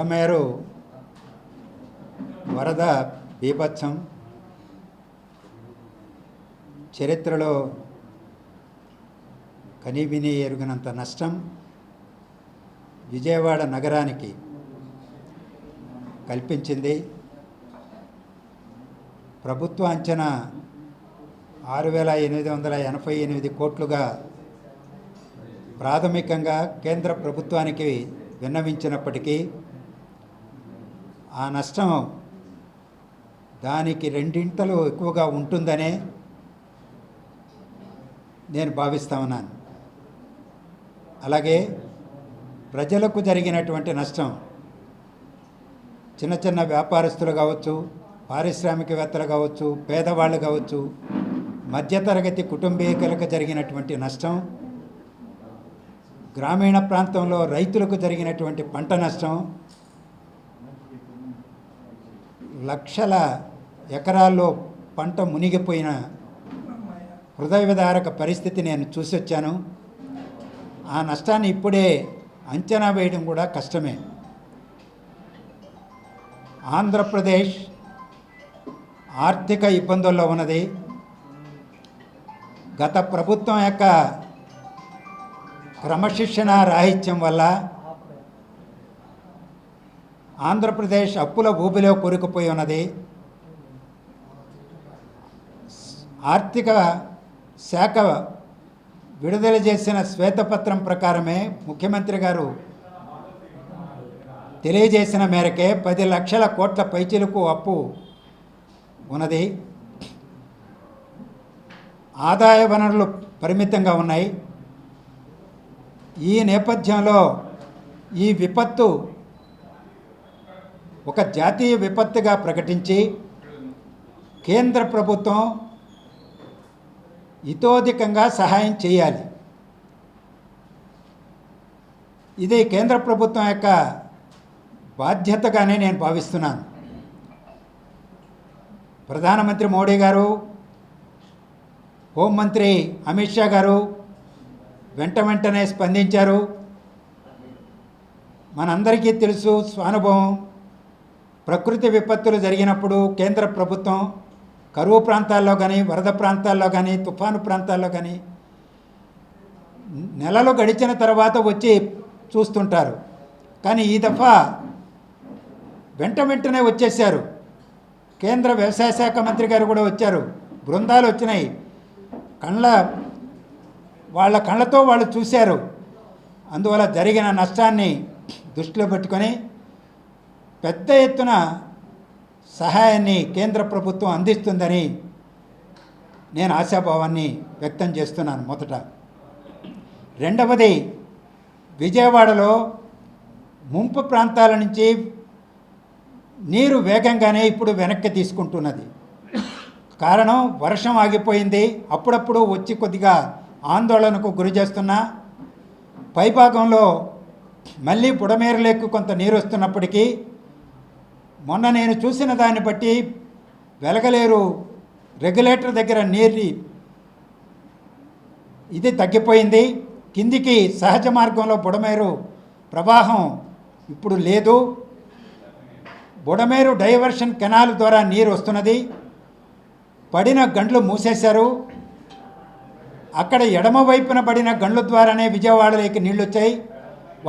బుడమేరు వరద బీభత్సం చరిత్రలో కనీవిని ఎరుగనంత నష్టం విజయవాడ నగరానికి కల్పించింది. ప్రభుత్వ అంచనా 6,888 కోట్లుగా ప్రాథమికంగా కేంద్ర ప్రభుత్వానికి విన్నవించినప్పటికీ ఆ నష్టం దానికి రెండింతలు ఎక్కువగా ఉంటుందనే నేను భావిస్తా ఉన్నాను. అలాగే ప్రజలకు జరిగినటువంటి నష్టం చిన్న చిన్న వ్యాపారస్తులు కావచ్చు, పారిశ్రామికవేత్తలు కావచ్చు, పేదవాళ్ళు కావచ్చు, మధ్యతరగతి కుటుంబీకులకు జరిగినటువంటి నష్టం, గ్రామీణ ప్రాంతంలో రైతులకు జరిగినటువంటి పంట నష్టం, లక్షల ఎకరాల్లో పంట మునిగిపోయిన హృదయ విదారక పరిస్థితి నేను చూసొచ్చాను. ఆ నష్టాన్ని ఇప్పుడే అంచనా వేయడం కూడా కష్టమే. ఆంధ్రప్రదేశ్ ఆర్థిక ఇబ్బందుల్లో ఉన్నది. గత ప్రభుత్వం యొక్క క్రమశిక్షణ రాహిత్యం వల్ల ఆంధ్రప్రదేశ్ అప్పుల ఊబిలో కూరుకుపోయి ఉన్నది. ఆర్థిక శాఖ విడుదల చేసిన శ్వేతపత్రం ప్రకారమే ముఖ్యమంత్రి గారు తెలియజేసిన మేరకే 10 లక్షల కోట్ల పైచిలకు అప్పు ఉన్నది. ఆదాయ వనరులు పరిమితంగా ఉన్నాయి. ఈ నేపథ్యంలో ఈ విపత్తు ఒక జాతీయ విపత్తుగా ప్రకటించి కేంద్ర ప్రభుత్వం ఇతోధికంగా సహాయం చేయాలి. ఇది కేంద్ర ప్రభుత్వం యొక్క బాధ్యతగానే నేను భావిస్తున్నాను. ప్రధానమంత్రి మోడీ గారు, హోంమంత్రి అమిత్ షా గారు వెంటనే స్పందించారు. మనందరికీ తెలుసు స్వానుభవం, ప్రకృతి విపత్తులు జరిగినప్పుడు కేంద్ర ప్రభుత్వం కరువు ప్రాంతాల్లో కానీ, వరద ప్రాంతాల్లో కానీ, తుఫాను ప్రాంతాల్లో కానీ నెలలు గడిచిన తర్వాత వచ్చి చూస్తుంటారు. కానీ ఈ దఫా వెంటనే వచ్చేసారు. కేంద్ర వ్యవసాయ శాఖ మంత్రి గారు కూడా వచ్చారు. బృందాలు వచ్చినాయి. వాళ్ళ కళ్ళతో వాళ్ళు చూశారు. అందువల్ల జరిగిన నష్టాన్ని దృష్టిలో పెట్టుకొని పెద్ద ఎత్తున సహాయాన్ని కేంద్ర ప్రభుత్వం అందిస్తుందని నేను ఆశాభావాన్ని వ్యక్తం చేస్తున్నాను. మొదట. రెండవది, విజయవాడలో ముంపు ప్రాంతాల నుంచి నీరు వేగంగానే ఇప్పుడు వెనక్కి తీసుకుంటున్నది. కారణం వర్షం ఆగిపోయింది. అప్పుడప్పుడు వచ్చి కొద్దిగా ఆందోళనకు గురి చేస్తున్నా పైభాగంలో మళ్ళీ బుడమేరు లేకు కొంత నీరు వస్తున్నప్పటికీ మొన్న నేను చూసిన దాన్ని బట్టి వెలగలేరు రెగ్యులేటర్ దగ్గర నీరు ఇది తగ్గిపోయింది. కిందికి సహజ మార్గంలో బుడమేరు ప్రవాహం ఇప్పుడు లేదు. బుడమేరు డైవర్షన్ కెనాల్ ద్వారా నీరు వస్తున్నది. పడిన గండ్లు మూసేశారు. అక్కడ ఎడమ వైపున పడిన గండ్ల ద్వారానే విజయవాడలోకి నీళ్ళు వచ్చాయి.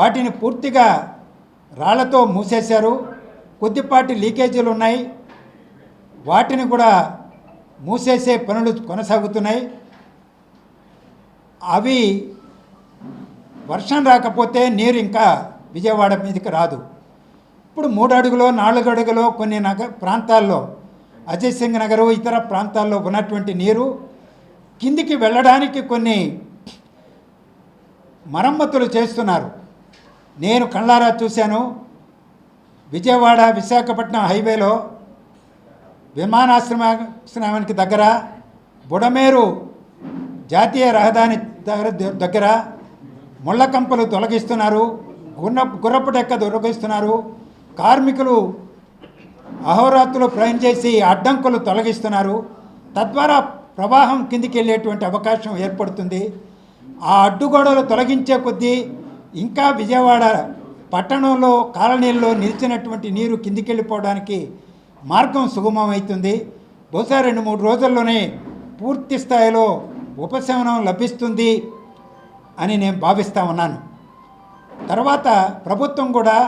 వాటిని పూర్తిగా రాళ్లతో మూసేశారు. కొద్దిపాటి లీకేజీలు ఉన్నాయి. వాటిని కూడా మూసేసే పనులు కొనసాగుతున్నాయి. అవి వర్షం రాకపోతే నీరు ఇంకా విజయవాడ మీదకి రాదు. ఇప్పుడు 3 అడుగులో 4 అడుగులో కొన్ని ప్రాంతాల్లో అజయ్ సింగ్ నగరు ఇతర ప్రాంతాల్లో ఉన్నటువంటి నీరు కిందికి వెళ్ళడానికి కొన్ని మరమ్మతులు చేస్తున్నారు. నేను కళ్ళారా చూశాను. విజయవాడ విశాఖపట్నం హైవేలో విమానాశ్రయానికి దగ్గర బుడమేరు జాతీయ రహదారి దగ్గర ముళ్ళ కంపలు తొలగిస్తున్నారు. గుర్రపు డెక్క తొలగిస్తున్నారు. కార్మికులు అహోరాత్రులు ప్రయాణం చేసి అడ్డంకులు తొలగిస్తున్నారు. తద్వారా ప్రవాహం కిందికి వెళ్ళేటువంటి అవకాశం ఏర్పడుతుంది. ఆ అడ్డుగోడలు తొలగించే కొద్దీ ఇంకా విజయవాడ పట్టణంలో కాలనీల్లో నిలిచినటువంటి నీరు కిందికి వెళ్ళిపోవడానికి మార్గం సుగమమవుతుంది. బహుశా 2-3 రోజుల్లోనే పూర్తి స్థాయిలో ఉపశమనం లభిస్తుంది అని నేను భావిస్తూ ఉన్నాను. తర్వాత ప్రభుత్వం కూడా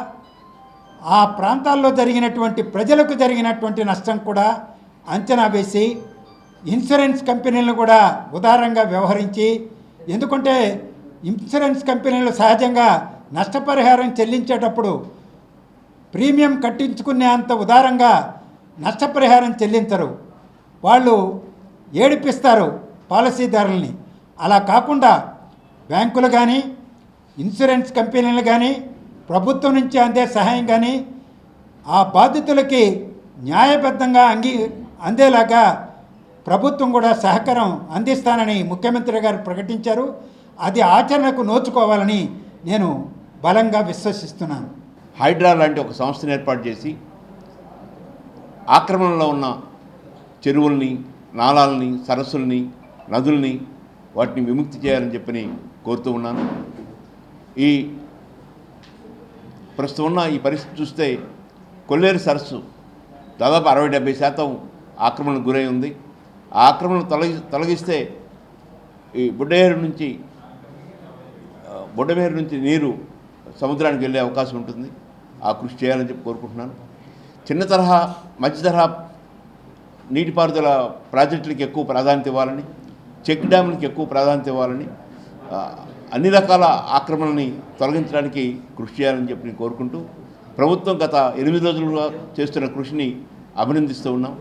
ఆ ప్రాంతాల్లో జరిగినటువంటి ప్రజలకు జరిగినటువంటి నష్టం కూడా అంచనా వేసి ఇన్సూరెన్స్ కంపెనీలను కూడా ఉదారంగా వ్యవహరించి, ఎందుకంటే ఇన్సూరెన్స్ కంపెనీలు సహజంగా నష్టపరిహారం చెల్లించేటప్పుడు ప్రీమియం కట్టించుకునే అంత ఉదారంగా నష్టపరిహారం చెల్లించరు, వాళ్ళు ఏడిపిస్తారు పాలసీదారుల్ని. అలా కాకుండా బ్యాంకులు కానీ ఇన్సూరెన్స్ కంపెనీలు కానీ ప్రభుత్వం నుంచి అందే సహాయం కానీ ఆ బాధితులకి న్యాయబద్ధంగా అందేలాగా ప్రభుత్వం కూడా సహకారం అందిస్తానని ముఖ్యమంత్రి గారు ప్రకటించారు. అది ఆచరణకు నోచుకోవాలని నేను బలంగా విశ్వసిస్తున్నాను. హైడ్రా లాంటి ఒక సంస్థను ఏర్పాటు చేసి ఆక్రమణలో ఉన్న చెరువుల్ని, నాలాలని, సరస్సుల్ని, నదుల్ని వాటిని విముక్తి చేయాలని చెప్పని కోరుతూ ఉన్నాను. ఈ ప్రస్తుతం ఉన్న ఈ పరిస్థితి చూస్తే కొల్లేరు సరస్సు దాదాపు 60-70% ఆక్రమణకు గురై ఉంది. ఆ ఆక్రమణను తొలగిస్తే ఈ బుడ్డమేరు నుంచి నీరు సముద్రానికి వెళ్ళే అవకాశం ఉంటుంది. ఆ కృషి చేయాలని చెప్పి కోరుకుంటున్నాను. చిన్న తరహా, మధ్య తరహా నీటిపారుదల ప్రాజెక్టులకు ఎక్కువ ప్రాధాన్యత ఇవ్వాలని, చెక్ డ్యాములకు ఎక్కువ ప్రాధాన్యత ఇవ్వాలని, అన్ని రకాల ఆక్రమణని తొలగించడానికి కృషి చేయాలని చెప్పి నేను కోరుకుంటూ, ప్రభుత్వం గత 8 రోజులుగా చేస్తున్న కృషిని అభినందిస్తూ ఉన్నాం.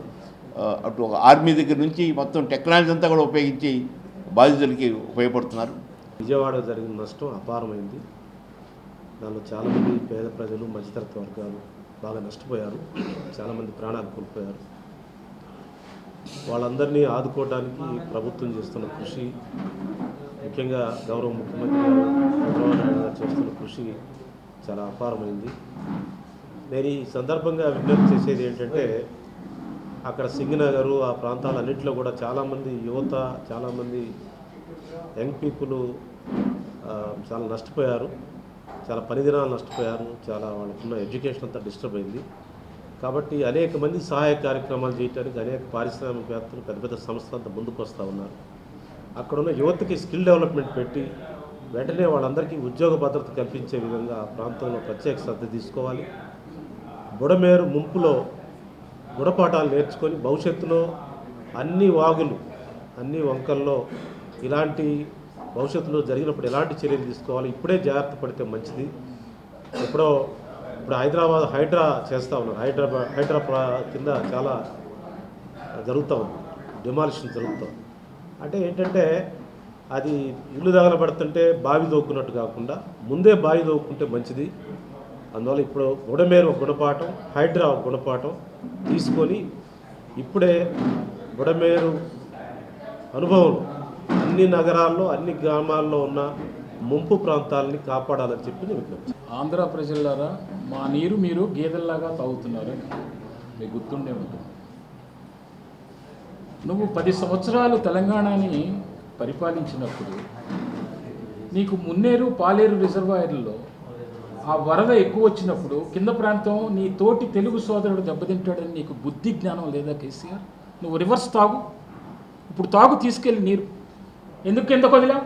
అటు ఆర్మీ దగ్గర నుంచి మొత్తం టెక్నాలజీ అంతా కూడా ఉపయోగించి బాధితులకి ఉపయోగపడుతున్నారు. విజయవాడలో జరిగిన నష్టం అపారమైంది. దానిలో చాలామంది పేద ప్రజలు, మధ్యతరగతి వర్గాలు బాగా నష్టపోయారు. చాలామంది ప్రాణాలు కోల్పోయారు. వాళ్ళందరినీ ఆదుకోవడానికి ప్రభుత్వం చేస్తున్న కృషి, ముఖ్యంగా గౌరవ ముఖ్యమంత్రి గారు చంద్రబాబు నాయుడు గారు చేస్తున్న కృషి చాలా అపారమైంది. నేను ఈ సందర్భంగా విజ్ఞప్తి చేసేది ఏంటంటే, అక్కడ సింగనగరు ఆ ప్రాంతాలన్నింటిలో కూడా చాలామంది యువత, చాలామంది యంగ్ పీపుల్ చాలా నష్టపోయారు. చాలా పని దినాలు నష్టపోయారు. చాలా వాళ్ళకున్న ఎడ్యుకేషన్ అంతా డిస్టర్బ్ అయింది. కాబట్టి అనేక మంది సహాయ కార్యక్రమాలు చేయడానికి అనేక పారిశ్రామికవేత్తలు, పెద్ద పెద్ద సంస్థలు అంతా ముందుకు వస్తూ ఉన్నారు. అక్కడున్న యువతకి స్కిల్ డెవలప్మెంట్ పెట్టి వెంటనే వాళ్ళందరికీ ఉద్యోగ భద్రత కల్పించే విధంగా ఆ ప్రాంతంలో ప్రత్యేక శ్రద్ధ తీసుకోవాలి. బుడమేరు ముంపులో గుణపాఠాలు నేర్చుకొని భవిష్యత్తులో అన్ని వాగులు, అన్ని వంకల్లో ఇలాంటి భవిష్యత్తులో జరిగినప్పుడు ఎలాంటి చర్యలు తీసుకోవాలి, ఇప్పుడే జాగ్రత్త పడితే మంచిది. ఇప్పుడు హైదరాబాద్ హైడ్రా చేస్తూ ఉన్నారు. హైడ్రా కింద చాలా జరుగుతూ ఉంది, డిమాలిషన్ జరుగుతుంది. అంటే ఏంటంటే అది ఇల్లు తగలబడుతుంటే బావి దోక్కున్నట్టు కాకుండా ముందే బావి దోక్కుంటే మంచిది. అందువల్ల ఇప్పుడు బుడమేరు ఒక గుణపాఠం, హైడ్రా ఒక గుణపాఠం తీసుకొని ఇప్పుడే బుడమేరు అనుభవం అన్ని నగరాల్లో, అన్ని గ్రామాల్లో ఉన్న ముంపు ప్రాంతాలని కాపాడాలని చెప్పి నేను విజ్ఞప్తి. ఆంధ్ర ప్రజలారా, మా నీరు మీరు గేదెల్లాగా తాగుతున్నారు. మీకు గుర్తుండే ఉంటుంది. నువ్వు 10 సంవత్సరాలు తెలంగాణని పరిపాలించినప్పుడు నీకు మున్నేరు, పాలేరు రిజర్వాయర్లలో ఆ వరద ఎక్కువ వచ్చినప్పుడు కింద ప్రాంతం నీ తోటి తెలుగు సోదరుడు దెబ్బతింటాడని నీకు బుద్ధి జ్ఞానం లేదా కేసీఆర్? నువ్వు రివర్స్ తాగు, ఇప్పుడు తాగు, తీసుకెళ్ళి నీరు. ఎందుకు వదిలావు?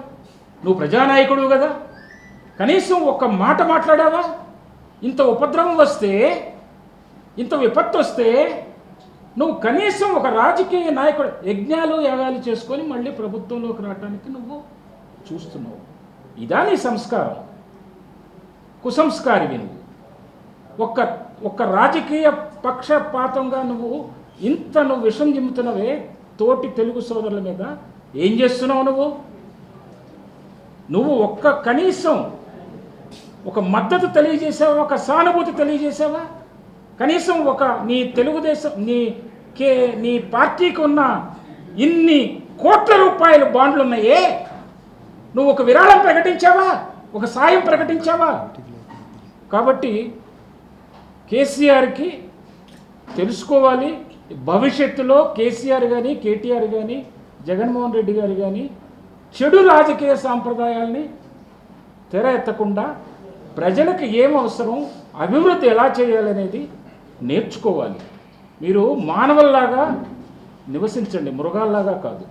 నువ్వు ప్రజానాయకుడు కదా, కనీసం ఒక్క మాట మాట్లాడావా? ఇంత ఉపద్రవం వస్తే, ఇంత విపత్తు వస్తే నువ్వు కనీసం ఒక రాజకీయ నాయకుడు యజ్ఞాలు యాగాలు చేసుకొని మళ్ళీ ప్రభుత్వంలోకి రావడానికి నువ్వు చూస్తున్నావు. ఇదా నీ సంస్కారం? కుసంస్కారివి నువ్వు. ఒక్క రాజకీయ పక్షపాతంగా నువ్వు విషం జిమ్ముతున్నవే తోటి తెలుగు సోదరుల మీద. ఏం చేస్తున్నావు నువ్వు కనీసం ఒక మద్దతు తెలియజేసావా? ఒక సానుభూతి తెలియజేసావా? కనీసం నీ తెలుగుదేశం నీ పార్టీకి ఉన్న ఇన్ని కోట్ల రూపాయలు బాండ్లు ఉన్నాయే, నువ్వు ఒక విరాళం ప్రకటించావా? ఒక సాయం ప్రకటించావా? కాబట్టి కేసీఆర్కి తెలుసుకోవాలి, భవిష్యత్తులో కేసీఆర్ కానీ, కేటీఆర్ కానీ, జగన్మోహన్ రెడ్డి గారు కానీ చెడు రాజకీయ సాంప్రదాయాల్ని తెర ఎత్తకుండా ప్రజలకు ఏం అవసరం, అభివృద్ధి ఎలా చేయాలనేది నేర్చుకోవాలి. మీరు మానవుల్లాగా నివసించండి, మృగాల్లాగా కాదు.